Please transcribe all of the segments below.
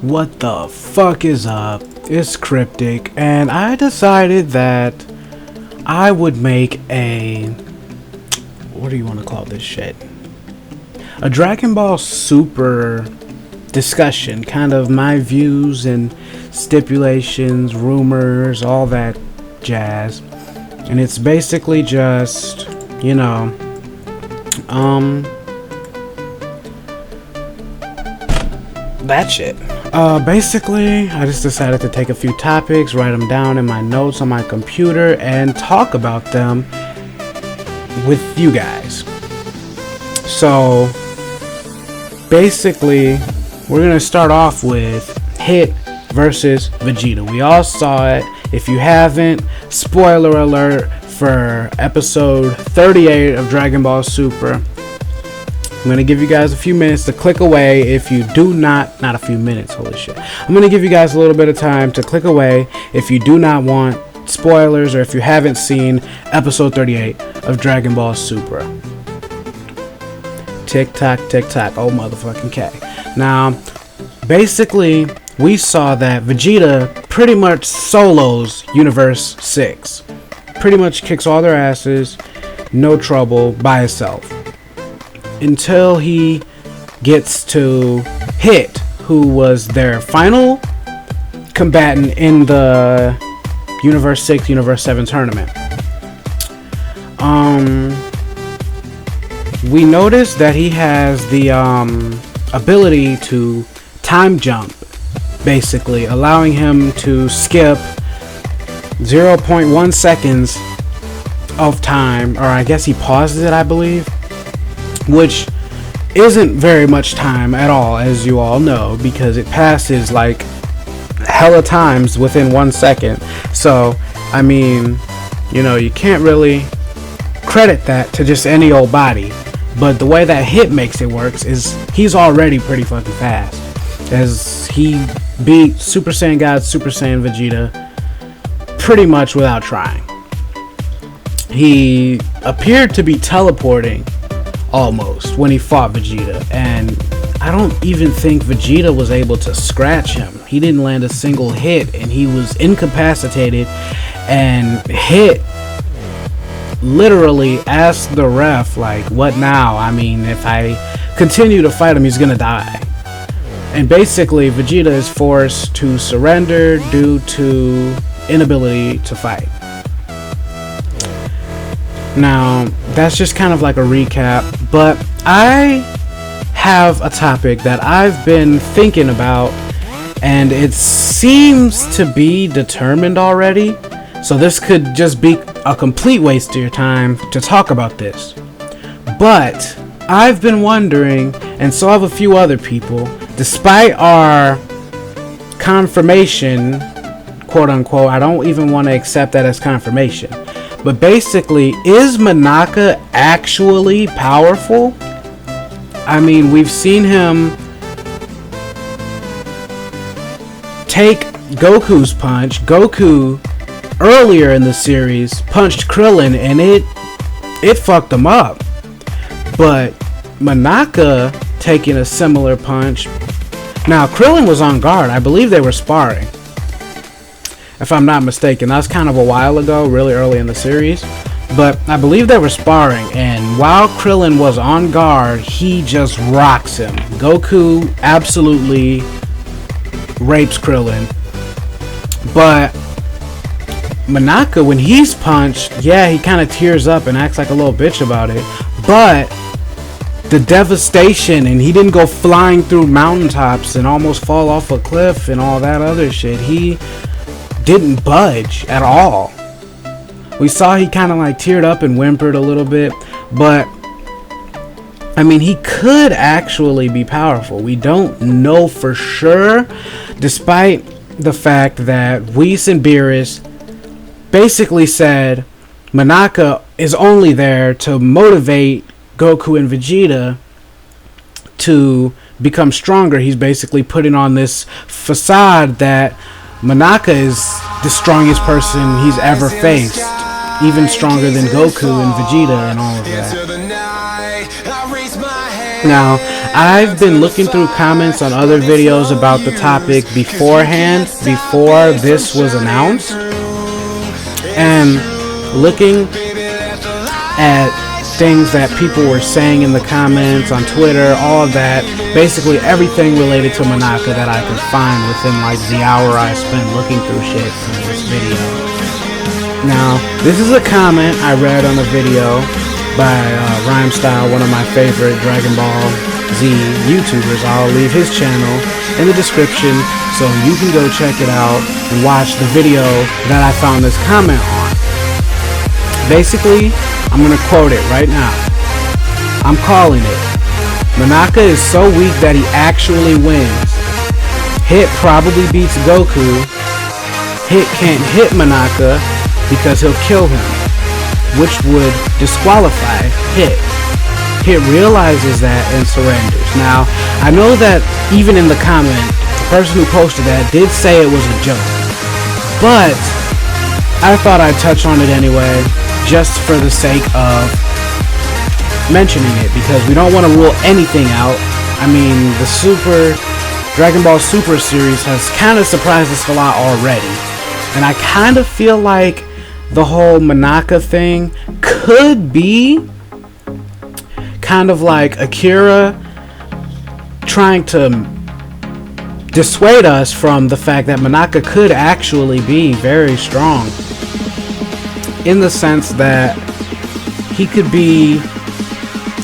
What the fuck is up? It's Cryptic, and I decided that I would make a... what do you want to call this shit? A Dragon Ball Super discussion, kind of my views and stipulations, rumors, all that jazz. And it's basically just, you know, that shit. Basically, I just decided to take a few topics, write them down in my notes on my computer, and talk about them with you guys. So, basically, we're gonna start off with Hit versus Vegeta. We all saw it. If you haven't, spoiler alert for episode 38 of Dragon Ball Super. I'm going to give you guys a few minutes to click away if you do not a few minutes, holy shit. I'm going to give you guys a little bit of time to click away if you do not want spoilers or if you haven't seen episode 38 of Dragon Ball Super. Tick tock, oh motherfucking K. Now, basically, we saw that Vegeta pretty much solos Universe 6. Pretty much kicks all their asses, no trouble, by himself. Until he gets to Hit, who was their final combatant in the Universe 6, Universe 7 tournament. We noticed that he has the ability to time jump, basically, allowing him to skip 0.1 seconds of time, or I guess he pauses it, I believe. Which isn't very much time at all, as you all know, because it passes like hella times within 1 second. So, I mean, you know, you can't really credit that to just any old body. But the way that Hit makes it works is he's already pretty fucking fast, as he beat Super Saiyan God, Super Saiyan Vegeta pretty much without trying. He appeared to be teleporting almost when he fought Vegeta, and I don't even think Vegeta was able to scratch him. He didn't land a single hit, and he was incapacitated, and Hit literally asked the ref, like, what now? I mean, if I continue to fight him, he's gonna die. And basically, Vegeta is forced to surrender due to inability to fight. Now, that's just kind of like a recap, but I have a topic that I've been thinking about, and it seems to be determined already, so this could just be a complete waste of your time to talk about this. But I've been wondering, and so have a few other people, despite our confirmation, quote unquote, I don't even want to accept that as confirmation. But basically, is Monaka actually powerful? I mean, we've seen him take Goku's punch. Goku, earlier in the series, punched Krillin, and it fucked him up. But Monaka taking a similar punch. Now, Krillin was on guard. I believe they were sparring, if I'm not mistaken. That was kind of a while ago, really early in the series. But I believe they were sparring, and while Krillin was on guard, he just rocks him. Goku absolutely rapes Krillin. But Monaka, when he's punched, yeah, he kind of tears up and acts like a little bitch about it. But the devastation, and he didn't go flying through mountaintops and almost fall off a cliff and all that other shit. He didn't budge at all. We saw he kind of like teared up and whimpered a little bit, but I mean, he could actually be powerful. We don't know for sure, despite the fact that Whis and Beerus basically said Monaka is only there to motivate Goku and Vegeta to become stronger. He's basically putting on this facade that Monaka is the strongest person he's ever faced, even stronger than Goku and Vegeta and all of that. Now, I've been looking through comments on other videos about the topic beforehand, before this was announced, and looking at things that people were saying in the comments on Twitter, all of that, basically everything related to Monaka that I could find within like the hour I spent looking through shit for this video. Now, this is a comment I read on a video by Rhymestyle, one of my favorite Dragon Ball Z YouTubers. I'll leave his channel in the description so you can go check it out and watch the video that I found this comment on. Basically, I'm gonna quote it right now. I'm calling it. Monaka is so weak that he actually wins. Hit probably beats Goku. Hit can't hit Monaka because he'll kill him, which would disqualify Hit. Hit realizes that and surrenders. Now, I know that even in the comment, the person who posted that did say it was a joke, but I thought I'd touch on it anyway, just for the sake of mentioning it, because we don't want to rule anything out. I mean, the Dragon Ball Super series has kind of surprised us a lot already, and I kind of feel like the whole Monaka thing could be kind of like Akira trying to dissuade us from the fact that Monaka could actually be very strong, in the sense that he could be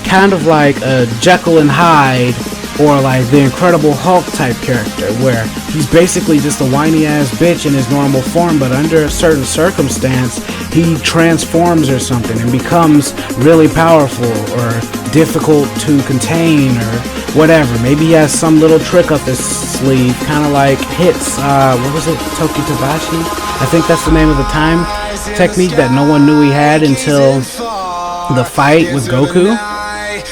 kind of like a Jekyll and Hyde, or like the Incredible Hulk type character, where he's basically just a whiny ass bitch in his normal form, but under a certain circumstance he transforms or something and becomes really powerful or difficult to contain or whatever. Maybe he has some little trick up his sleeve, kind of like Hit's what was it, Toki Tabashi? I think that's the name of the time technique that no one knew he had until the fight with Goku,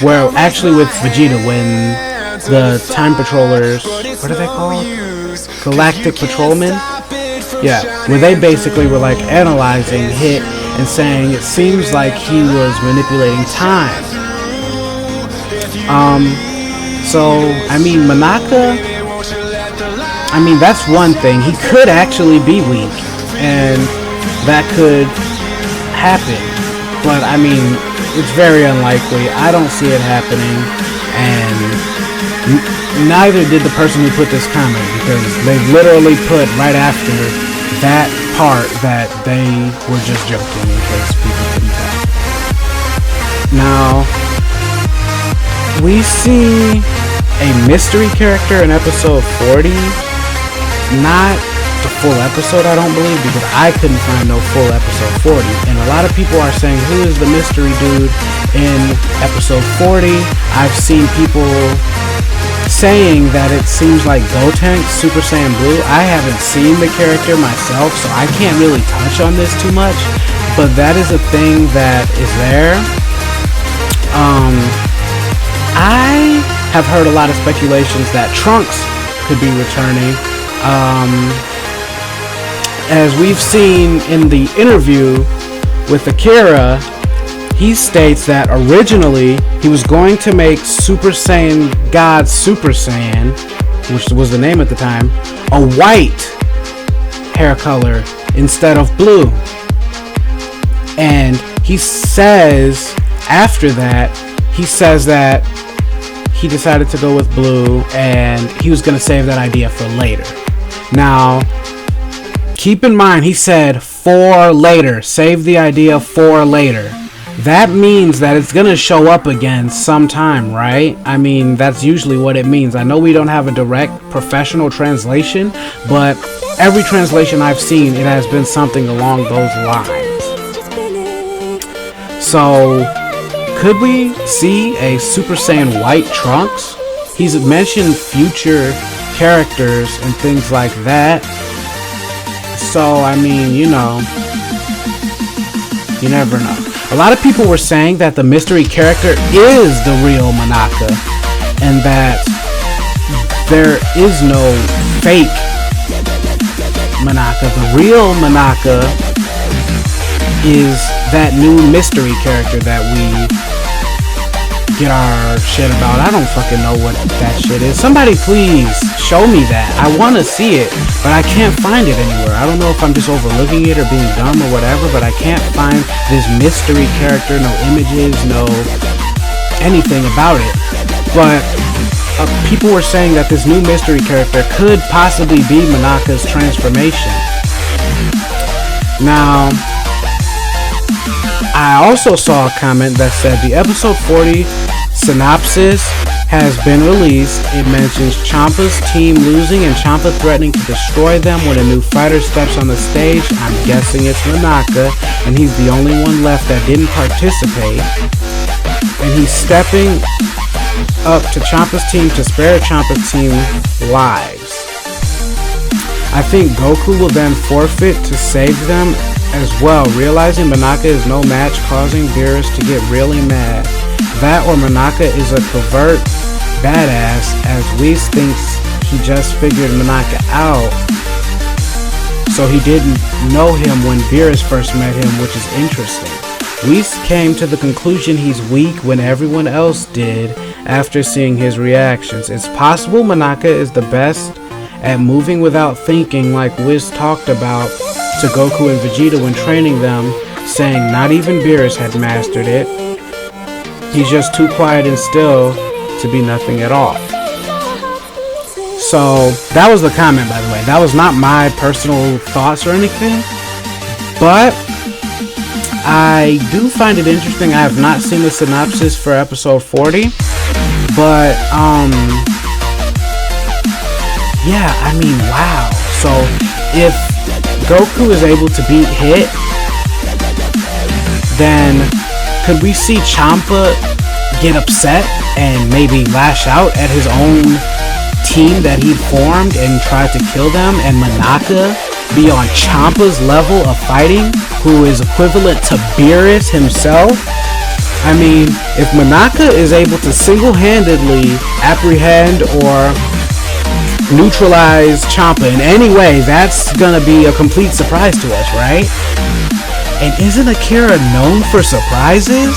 where actually with Vegeta, when the Time Patrollers, what are they called? Galactic Patrolmen? Yeah, where they basically were like analyzing Hit and saying it seems like he was manipulating time. So, I mean, Monaka, I mean, that's one thing. He could actually be weak, and that could happen. But, I mean, it's very unlikely. I don't see it happening, and neither did the person who put this comment, because they literally put right after that part that they were just joking, in case people couldn't tell. Now, we see a mystery character in episode 40. Not the full episode, I don't believe, because I couldn't find no full episode 40. And a lot of people are saying, who is the mystery dude in episode 40? I've seen people saying that it seems like Gotenk, Super Saiyan Blue. I haven't seen the character myself, so I can't really touch on this too much, but that is a thing that is there. I have heard a lot of speculations that Trunks could be returning. As we've seen in the interview with Akira, he states that originally he was going to make Super Saiyan God Super Saiyan, which was the name at the time, a white hair color instead of blue. And he says after that, he says that he decided to go with blue and he was going to save that idea for later. Now, keep in mind, he said for later, save the idea for later. That means that it's gonna show up again sometime, right? I mean, that's usually what it means. I know we don't have a direct professional translation, but every translation I've seen, it has been something along those lines. So, could we see a Super Saiyan White Trunks? He's mentioned future characters and things like that. So, I mean, you know, you never know. A lot of people were saying that the mystery character is the real Monaka, and that there is no fake Monaka. The real Monaka is that new mystery character that we get our shit about. I don't fucking know what that shit is. Somebody please show me that. I want to see it, but I can't find it anywhere. I don't know if I'm just overlooking it or being dumb or whatever, but I can't find this mystery character, no images, no anything about it. But people were saying that this new mystery character could possibly be Monaka's transformation. Now, I also saw a comment that said the episode 40 synopsis has been released. It mentions Ciampa's team losing and Ciampa threatening to destroy them when a new fighter steps on the stage. I'm guessing it's Monaka, and he's the only one left that didn't participate. And he's stepping up to Ciampa's team to spare Ciampa's team lives. I think Goku will then forfeit to save them as well, realizing Monaka is no match, causing Beerus to get really mad. That or Monaka is a covert badass, as Whis thinks he just figured Monaka out, so he didn't know him when Beerus first met him, which is interesting. Whis came to the conclusion he's weak when everyone else did after seeing his reactions. It's possible Monaka is the best at moving without thinking, like Whis talked about to Goku and Vegeta when training them, saying not even Beerus had mastered it. He's just too quiet and still to be nothing at all. So that was the comment, by the way. That was not my personal thoughts or anything, but I do find it interesting. I have not seen the synopsis for episode 40, but yeah, I mean, wow. So if Goku is able to beat Hit, then could we see Ciampa get upset and maybe lash out at his own team that he formed and try to kill them, and Monaka be on Ciampa's level of fighting, who is equivalent to Beerus himself? I mean, if Monaka is able to single-handedly apprehend or neutralize Ciampa in any way, that's gonna be a complete surprise to us, right? And isn't Akira known for surprises?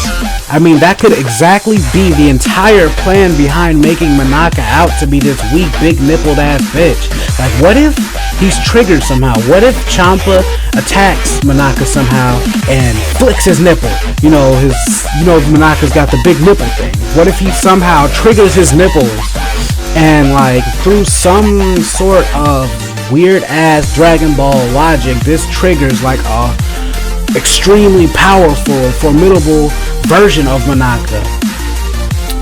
I mean, that could exactly be the entire plan behind making Monaka out to be this weak, big-nippled ass bitch. Like, what if he's triggered somehow? What if Ciampa attacks Monaka somehow and flicks his nipple? You know, Monaka's got the big nipple thing. What if he somehow triggers his nipples and, like, through some sort of weird ass Dragon Ball logic, this triggers like a extremely powerful, formidable version of Monaka?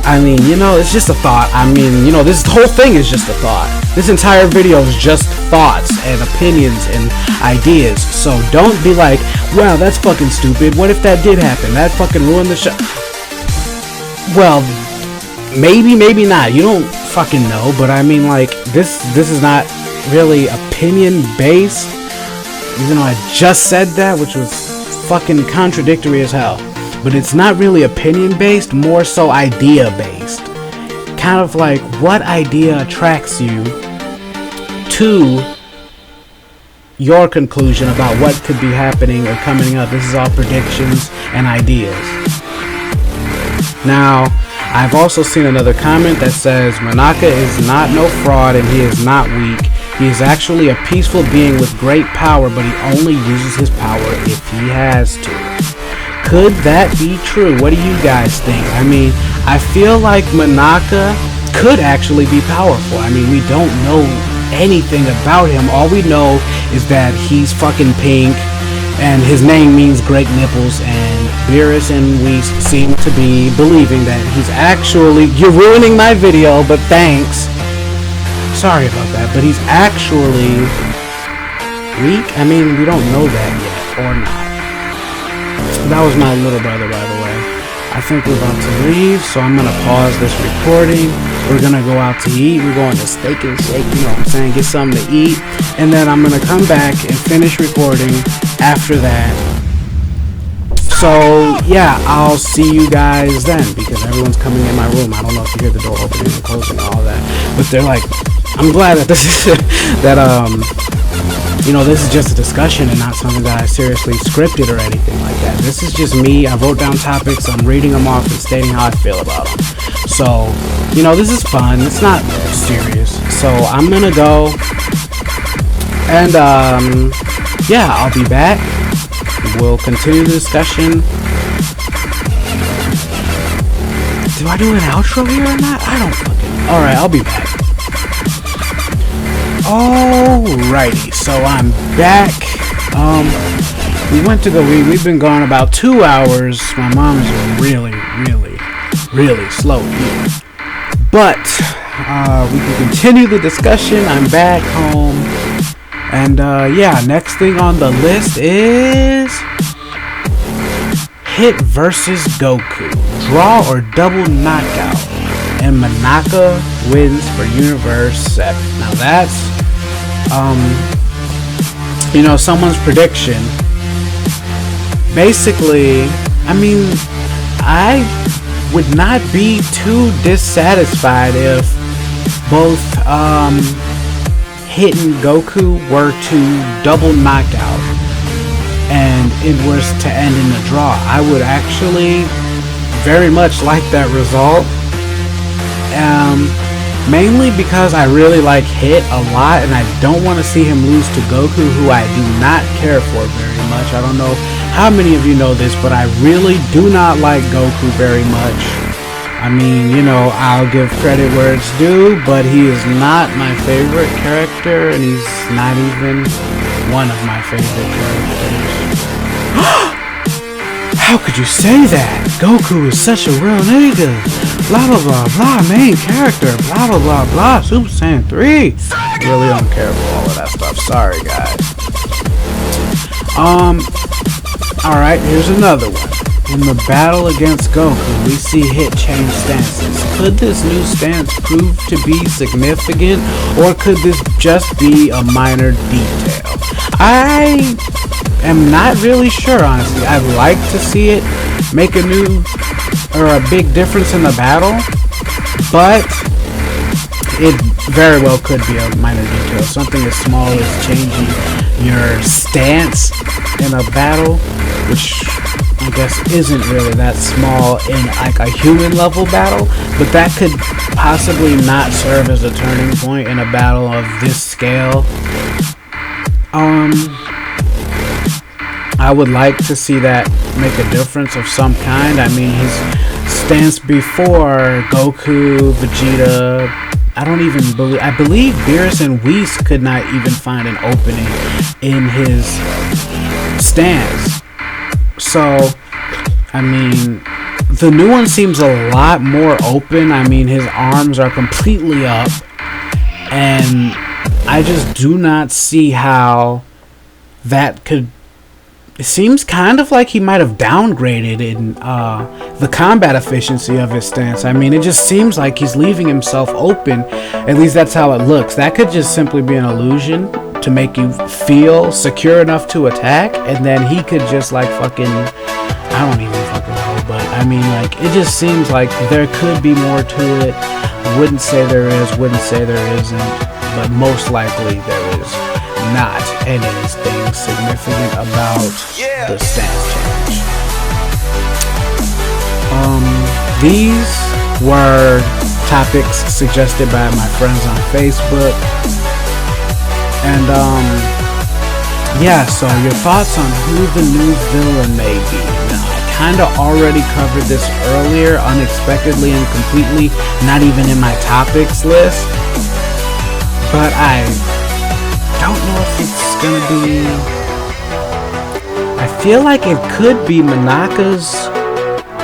I mean, you know, it's just a thought. I mean, you know, this whole thing is just a thought. This entire video is just thoughts and opinions and ideas. So don't be like, wow, that's fucking stupid. What if that did happen? That fucking ruined the show. Well, maybe, maybe not. You don't fucking know. But I mean, like, this is not really opinion based. Even though I just said that, which was fucking contradictory as hell. But it's not really opinion based, more so idea based. Kind of like, what idea attracts you to your conclusion about what could be happening or coming up. This is all predictions and ideas. Now, I've also seen another comment that says Monaka is not no fraud and he is not weak. He is actually a peaceful being with great power, but he only uses his power if he has to. Could that be true? What do you guys think? I mean, I feel like Monaka could actually be powerful. I mean, we don't know anything about him. All we know is that he's fucking pink and his name means great nipples, and Beerus and Whis seem to be believing that he's actually... You're ruining my video, but thanks. Sorry about that, but he's actually weak? I mean, we don't know that yet, or not. That was my little brother, by the way. I think we're about to leave, so I'm gonna pause this recording. We're gonna go out to eat. We're going to Steak and Shake, you know what I'm saying? Get something to eat. And then I'm gonna come back and finish recording after that. So, yeah, I'll see you guys then, because everyone's coming in my room. I don't know if you hear the door opening and closing and all that. But they're like... I'm glad that this is... that, you know, this is just a discussion and not something that I seriously scripted or anything like that. This is just me. I wrote down topics. I'm reading them off and stating how I feel about them. So, you know, this is fun. It's not serious. So I'm gonna go, and yeah, I'll be back. We'll continue the discussion. Do I do an outro here or not? I don't fucking. Alright, I'll be back. Alrighty, so I'm back. We went to we've been gone about 2 hours. My mom's really slow here. But, we can continue the discussion. I'm back home. And, yeah, next thing on the list is Hit versus Goku. Draw or double knockout. And Monaka wins for Universe 7. Now that's, you know, someone's prediction. Basically, I mean, I would not be too dissatisfied if both, Hit and Goku were to double knockout and it was to end in a draw. I would actually very much like that result. Mainly because I really like Hit a lot and I don't want to see him lose to Goku, who I do not care for very much. I don't know how many of you know this, but I really do not like Goku very much. I mean, you know, I'll give credit where it's due, but he is not my favorite character, and he's not even one of my favorite characters. How could you say that? Goku is such a real nigga. Blah blah blah blah, main character, blah blah blah blah, Super Saiyan 3. Really don't care for all of that stuff. Sorry guys. Alright, here's another one. In the battle against Goku, we see Hit change stances. Could this new stance prove to be significant, or could this just be a minor detail? I am not really sure, honestly. I'd like to see it make a new or a big difference in the battle, but it very well could be a minor detail. Something as small as changing your stance in a battle, which I guess isn't really that small in like a human level battle, but that could possibly not serve as a turning point in a battle of this scale. I would like to see that make a difference of some kind. I mean, his stance before Goku, Vegeta, I believe Beerus and Whis could not even find an opening in his stance. So, I mean, the new one seems a lot more open. I mean, his arms are completely up, and I just do not see how that could. It seems kind of like he might have downgraded in the combat efficiency of his stance. I mean, it just seems like he's leaving himself open. At least that's how it looks. That could just simply be an illusion to make you feel secure enough to attack, and then he could just like fucking, I don't even fucking know, but I mean, like, it just seems like there could be more to it. Wouldn't say there is, wouldn't say there isn't, but most likely there is not anything significant about the stance change. These were topics suggested by my friends on Facebook, and yeah, so your thoughts on who the new villain may be. Now, I kind of already covered this earlier, unexpectedly and completely, not even in my topics list, but I don't know if it's gonna be. I feel like it could be Monaka's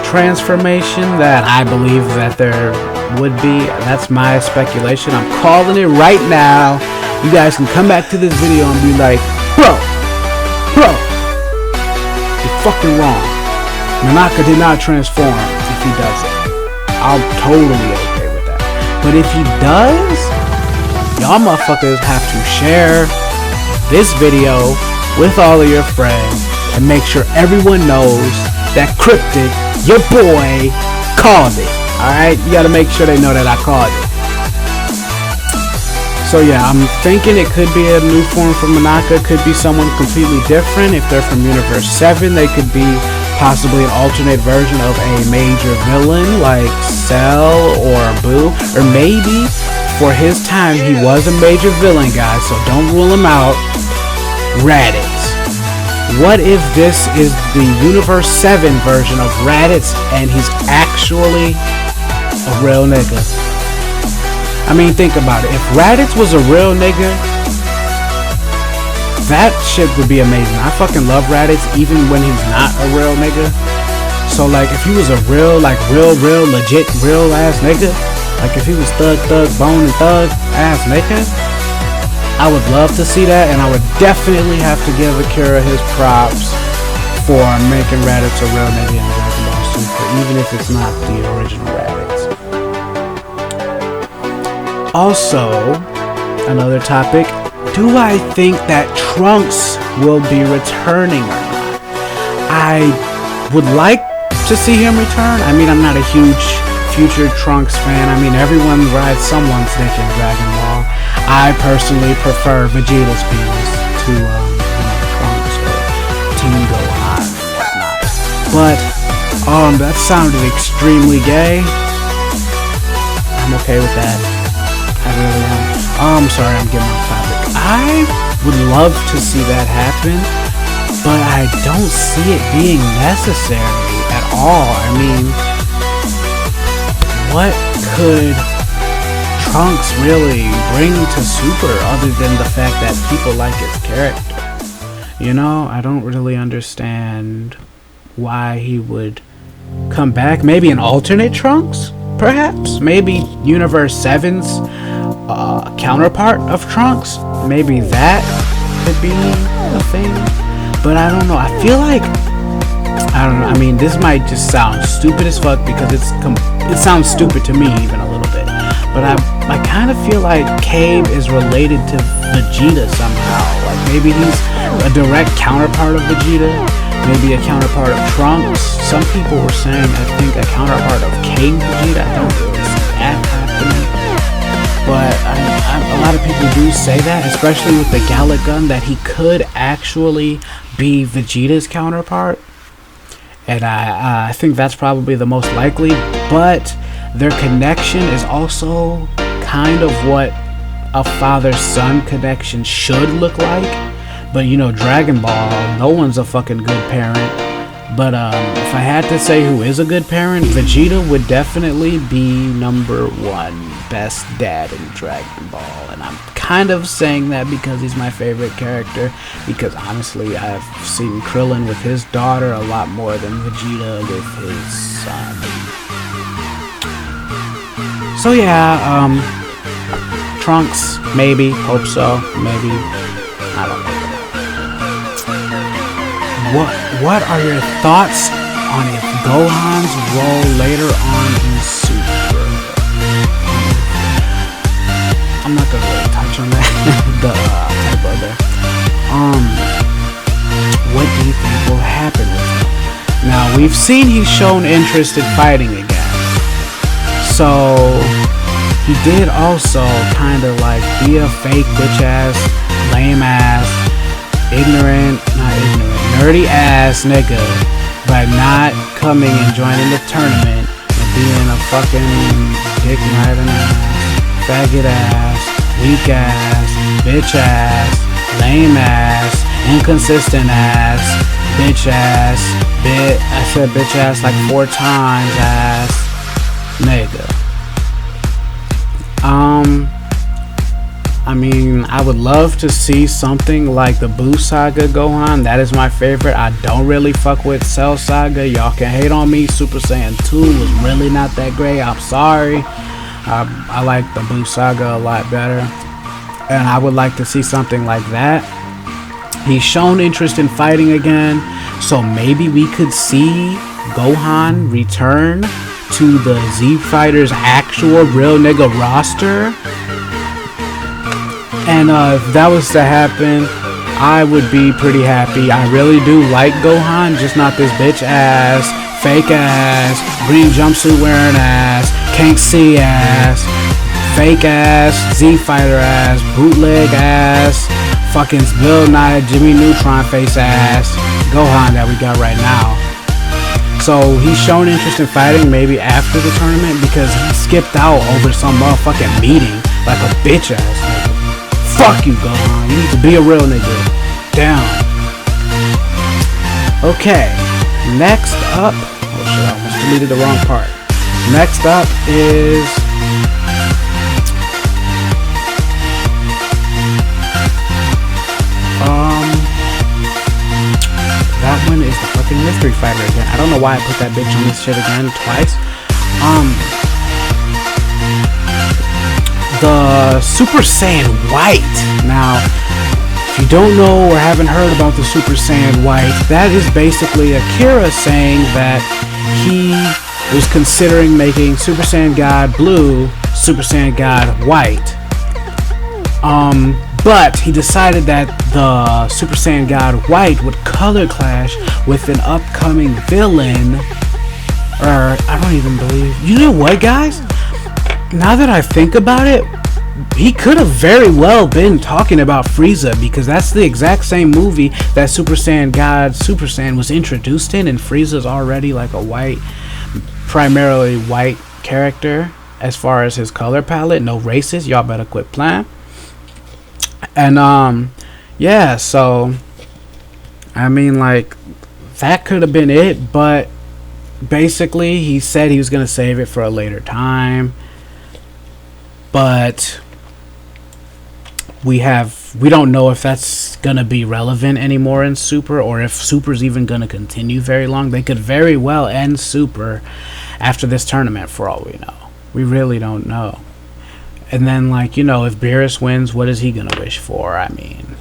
transformation that I believe that there would be. That's my speculation. I'm calling it right now. You guys can come back to this video and be like, bro, you're fucking wrong. Monaka did not transform if he does it. I'm totally okay with that. But if he does, y'all motherfuckers have to share this video with all of your friends and make sure everyone knows that Cryptic, your boy, called it. Alright? You gotta make sure they know that I called it. So yeah, I'm thinking it could be a new form from Monaka. Could be someone completely different. If they're from Universe 7, they could be possibly an alternate version of a major villain like Cell or Boo. Or maybe for his time he was a major villain, guys, so don't rule him out. Raditz. What if this is the Universe 7 version of Raditz and he's actually a real nigga? I mean, think about it. If Raditz was a real nigga, that shit would be amazing. I fucking love Raditz even when he's not a real nigga. So like if he was a real, like real legit real ass nigga, like if he was thug bone and thug ass nigga, I would love to see that. And I would definitely have to give Akira his props for making Raditz a real nigga in Dragon Ball Super, even if it's not the original Raditz. Also, another topic, do I think that Trunks will be returning or not? I would like to see him return. I mean, I'm not a huge future Trunks fan. I mean, everyone rides someone's dick in Dragon Ball. I personally prefer Vegeta's penis to Trunks or Team Gohan and whatnot. But that sounded extremely gay. I'm okay with that. I really am. I'm sorry, I'm getting off topic. I would love to see that happen, but I don't see it being necessary at all. I mean, what could Trunks really bring to Super other than the fact that people like his character? You know, I don't really understand why he would come back. Maybe an alternate Trunks, perhaps? Maybe Universe 7's counterpart of Trunks? Maybe that could be a thing? But I don't know. I feel like, I don't know. I mean, this might just sound stupid as fuck because it sounds stupid to me even a little bit. But I kind of feel like Cave is related to Vegeta somehow. Like maybe he's a direct counterpart of Vegeta. Maybe a counterpart of Trunks. Some people were saying, I think, a counterpart of King Vegeta. I don't really see that happening. But a lot of people do say that, especially with the Galick Gun, that he could actually be Vegeta's counterpart. And I think that's probably the most likely. But their connection is also kind of what a father-son connection should look like. But you know, Dragon Ball, no one's a fucking good parent. But if I had to say who is a good parent, Vegeta would definitely be number one best dad in Dragon Ball. And I'm kind of saying that because he's my favorite character. Because honestly, I've seen Krillin with his daughter a lot more than Vegeta with his son. So yeah, Trunks, maybe, hope so, maybe, I don't know. What are your thoughts on if Gohan's role later on in Super? I'm not gonna really touch on that. The typo there. What do you think will happen with him? Now we've seen he's shown interest in fighting again. So he did also kind of like be a fake bitch ass, lame ass, nerdy ass nigga by not coming and joining the tournament and being a fucking dick riding ass, faggot ass, weak ass, bitch ass, lame ass, inconsistent ass, bitch ass, I said bitch ass like 4 times ass nigga. I mean, I would love to see something like the Buu Saga Gohan. That is my favorite. I don't really fuck with Cell Saga. Y'all can hate on me. Super Saiyan 2 was really not that great. I'm sorry. I like the Buu Saga a lot better. And I would like to see something like that. He's shown interest in fighting again. So maybe we could see Gohan return to the Z Fighters actual real nigga roster. And if that was to happen, I would be pretty happy. I really do like Gohan, just not this bitch ass, fake ass, green jumpsuit wearing ass, can't see ass, fake ass, Z Fighter ass, bootleg ass, fucking Bill Nye, Jimmy Neutron face ass Gohan that we got right now. So he's shown interest in fighting maybe after the tournament because he skipped out over some motherfucking meeting like a bitch ass nigga. Fuck you, Gohan. You need to be a real nigga. Down. Okay. Next up. Oh shit, I almost deleted the wrong part. Next up is that one is the fucking mystery fighter again. I don't know why I put that bitch on this shit again twice. The Super Saiyan White. Now, if you don't know or haven't heard about the Super Saiyan White, that is basically Akira saying that he was considering making Super Saiyan God Blue, Super Saiyan God White. But he decided that the Super Saiyan God White would color clash with an upcoming villain. Or, I don't even believe. You know what, guys? Now that I think about it, he could have very well been talking about Frieza, because that's the exact same movie that Super Saiyan God Super Saiyan was introduced in, and Frieza's already like a white, primarily white character as far as his color palette. No racist, y'all better quit playing. And yeah, so I mean, like, that could have been it, but basically he said he was gonna save it for a later time. But we don't know if that's gonna be relevant anymore in Super, or if Super's even gonna continue very long. They could very well end Super after this tournament, for all we know. We really don't know. And then, like, you know, if Beerus wins, what is he gonna wish for? I mean,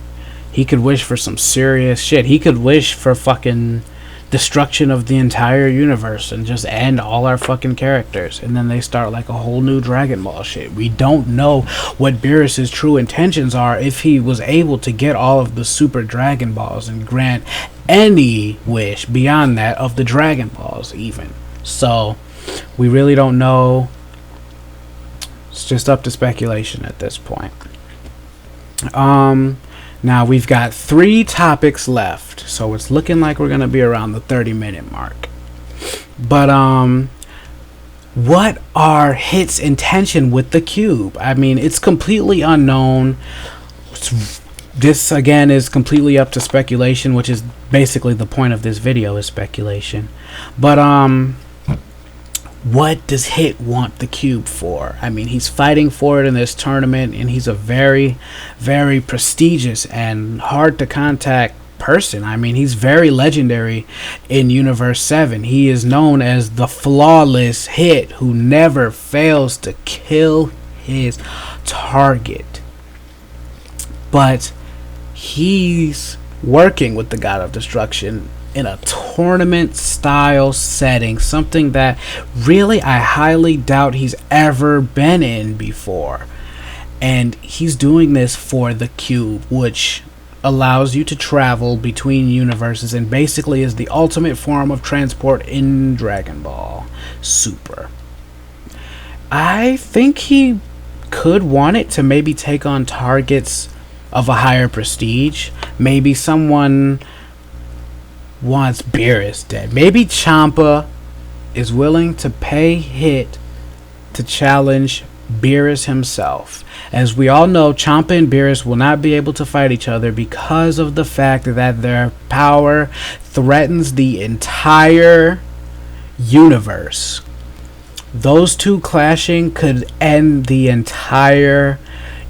he could wish for some serious shit. He could wish for fucking destruction of the entire universe and just end all our fucking characters. And then they start like a whole new Dragon Ball shit. We don't know what Beerus's true intentions are if he was able to get all of the Super Dragon Balls and grant any wish beyond that of the Dragon Balls even. So, we really don't know. It's just up to speculation at this point. Now we've got 3 topics left, so it's looking like we're gonna be around the 30-minute mark. But what are Hit's intention with the cube? I mean, it's completely unknown. This again is completely up to speculation, which is basically the point of this video, is speculation. But what does Hit want the cube for? I mean, he's fighting for it in this tournament, and he's a very, very prestigious and hard to contact person. I mean, he's very legendary in Universe 7. He is known as the flawless Hit, who never fails to kill his target. But he's working with the God of Destruction in a tournament style setting, something that really I highly doubt he's ever been in before. And he's doing this for the cube, which allows you to travel between universes and basically is the ultimate form of transport in Dragon Ball Super. I think he could want it to maybe take on targets of a higher prestige. Maybe someone wants Beerus dead. Maybe Champa is willing to pay Hit to challenge Beerus himself. As we all know, Champa and Beerus will not be able to fight each other because of the fact that their power threatens the entire universe. Those two clashing could end the entire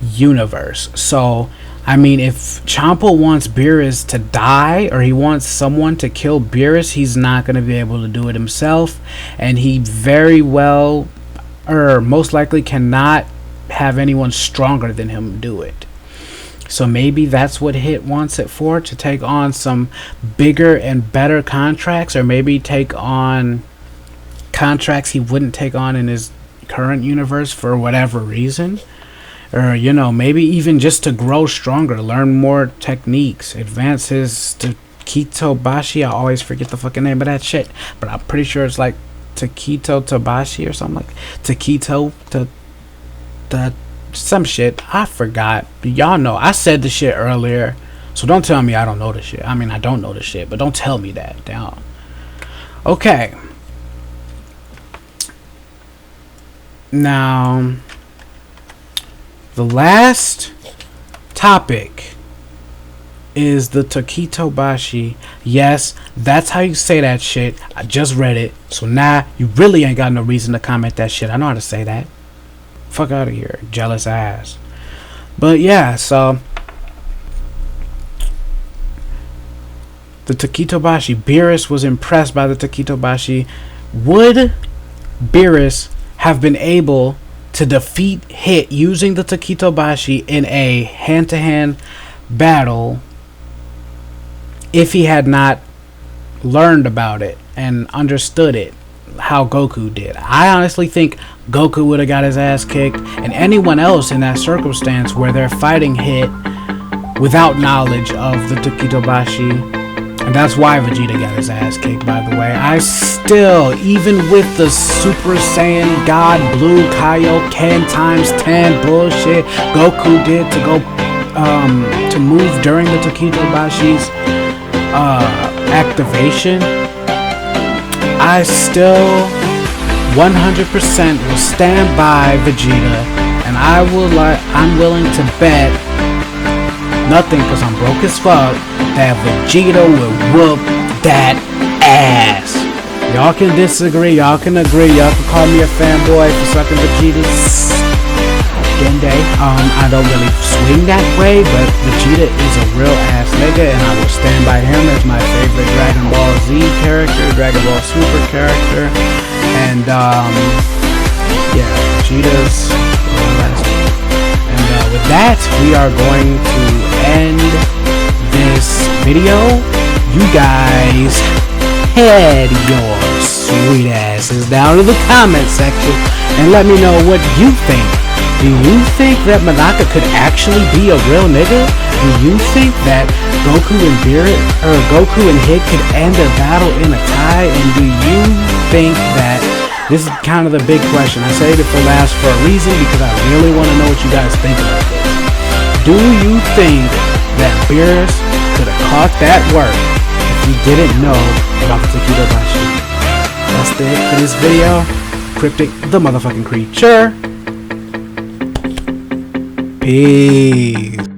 universe. So I mean, if Champa wants Beerus to die, or he wants someone to kill Beerus, he's not going to be able to do it himself. And he very well, or most likely, cannot have anyone stronger than him do it. So maybe that's what Hit wants it for, to take on some bigger and better contracts, or maybe take on contracts he wouldn't take on in his current universe for whatever reason. Or, you know, maybe even just to grow stronger, learn more techniques, advance his Taketo Bashi. I always forget the fucking name of that shit, but I'm pretty sure it's like Taketo Tabashi or something like Taketo some shit. I forgot. Y'all know. I said the shit earlier. So don't tell me I don't know the shit. I mean, I don't know the shit, but don't tell me that. Down. Okay. Now, the last topic is the Taketobashi. Yes, that's how you say that shit. I just read it. So now you really ain't got no reason to comment that shit. I know how to say that. Fuck out of here, jealous ass. But yeah, so the Taketobashi. Beerus was impressed by the Taketobashi. Would Beerus have been able to defeat Hit using the Taketobashi in a hand-to-hand battle if he had not learned about it and understood it how Goku did? I honestly think Goku would have got his ass kicked, and anyone else in that circumstance where they're fighting Hit without knowledge of the Taketobashi. And that's why Vegeta got his ass kicked, by the way. I still, even with the Super Saiyan God Blue Kaioken times 10 bullshit Goku did to go to move during the Taketobashi's activation, I still 100% will stand by Vegeta, and I'm willing to bet nothing, because I'm broke as fuck, that Vegeta will whoop that ass. Y'all can disagree, y'all can agree, y'all can call me a fanboy for sucking Vegeta's Dende. I don't really swing that way, but Vegeta is a real ass nigga, and I will stand by him as my favorite Dragon Ball Z character, Dragon Ball Super character, and yeah, Vegeta's a real ass nigga. And with that, we are going to end this video. You guys head your sweet asses down to the comment section and let me know what you think. Do you think that Monaka could actually be a real nigga? Do you think that Goku and Hit could end their battle in a tie? And do you think that, this is kind of the big question, I saved it for last for a reason, because I really want to know what you guys think about this. Do you think that Beerus could have caught that work if he didn't know about the Taketobashi? That's it for this video. Cryptic the motherfucking creature. Peace.